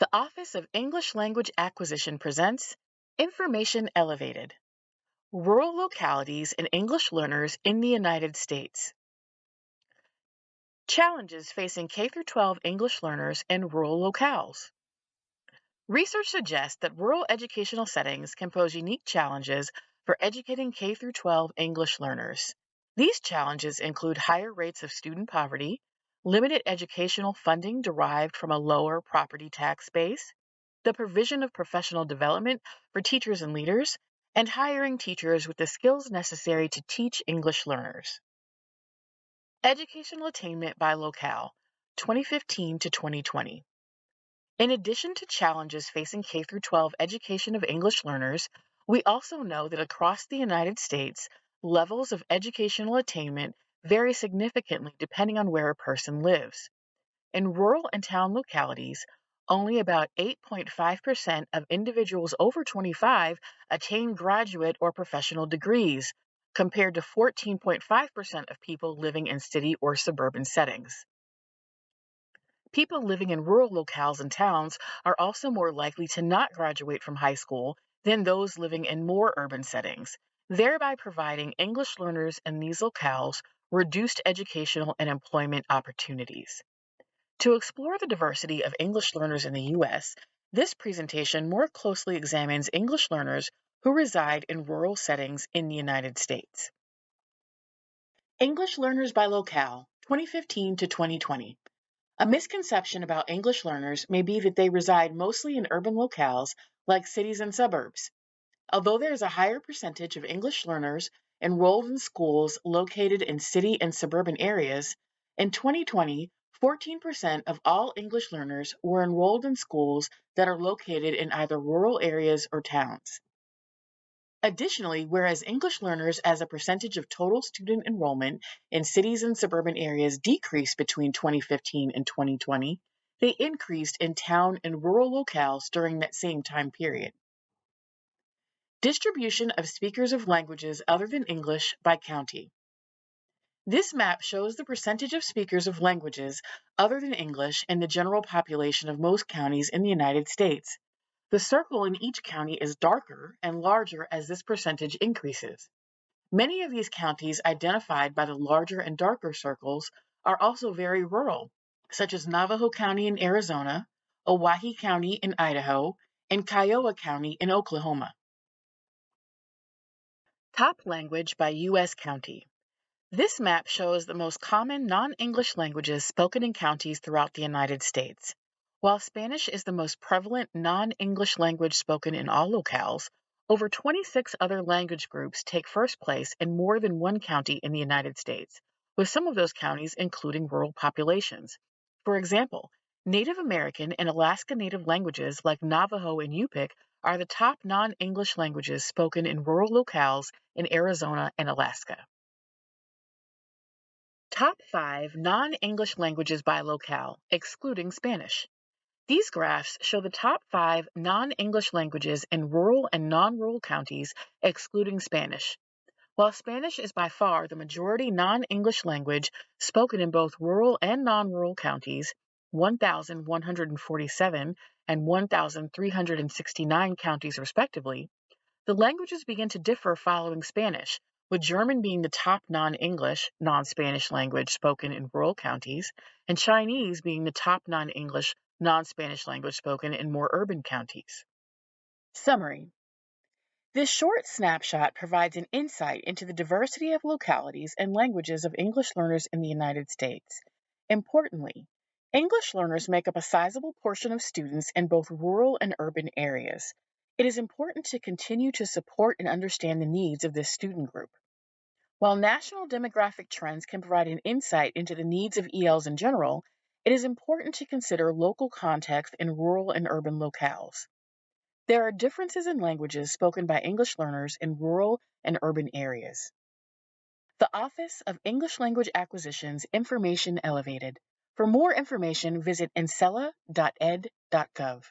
The Office of English Language Acquisition presents Information Elevated: Rural Localities and English Learners in the United States. Challenges facing K-12 English learners in rural locales. Research suggests that rural educational settings can pose unique challenges for educating K-12 English learners. These challenges include higher rates of student poverty, limited educational funding derived from a lower property tax base, the provision of professional development for teachers and leaders, and hiring teachers with the skills necessary to teach English learners. Educational attainment by locale, 2015 to 2020. In addition to challenges facing K-12 education of English learners, we also know that across the United States, levels of educational attainment vary significantly depending on where a person lives. In rural and town localities, only about 8.5% of individuals over 25 attain graduate or professional degrees, compared to 14.5% of people living in city or suburban settings. People living in rural locales and towns are also more likely to not graduate from high school than those living in more urban settings, thereby providing English learners in these locales reduced educational and employment opportunities. To explore the diversity of English learners in the U.S., this presentation more closely examines English learners who reside in rural settings in the United States. English learners by locale, 2015 to 2020. A misconception about English learners may be that they reside mostly in urban locales like cities and suburbs. Although there is a higher percentage of English learners enrolled in schools located in city and suburban areas, in 2020, 14% of all English learners were enrolled in schools that are located in either rural areas or towns. Additionally, whereas English learners as a percentage of total student enrollment in cities and suburban areas decreased between 2015 and 2020, they increased in town and rural locales during that same time period. Distribution of speakers of languages other than English by county. This map shows the percentage of speakers of languages other than English in the general population of most counties in the United States. The circle in each county is darker and larger as this percentage increases. Many of these counties identified by the larger and darker circles are also very rural, such as Navajo County in Arizona, Owyhee County in Idaho, and Kiowa County in Oklahoma. Top language by U.S. county. This map shows the most common non-English languages spoken in counties throughout the United States. While Spanish is the most prevalent non-English language spoken in all locales, over 26 other language groups take first place in more than one county in the United States, with some of those counties including rural populations. For example, Native American and Alaska Native languages like Navajo and Yupik are the top non-English languages spoken in rural locales in Arizona and Alaska. Top 5 non-English languages by locale, excluding Spanish. These graphs show the top 5 non-English languages in rural and non-rural counties, excluding Spanish. While Spanish is by far the majority non-English language spoken in both rural and non-rural counties, 1,147 and 1,369 counties respectively, the languages begin to differ following Spanish, with German being the top non-English, non-Spanish language spoken in rural counties, and Chinese being the top non-English, non-Spanish language spoken in more urban counties. Summary. This short snapshot provides an insight into the diversity of localities and languages of English learners in the United States. Importantly, English learners make up a sizable portion of students in both rural and urban areas. It is important to continue to support and understand the needs of this student group. While national demographic trends can provide an insight into the needs of ELs in general, it is important to consider local context in rural and urban locales. There are differences in languages spoken by English learners in rural and urban areas. The Office of English Language Acquisition's Information Elevated. For more information, visit ensela.ed.gov.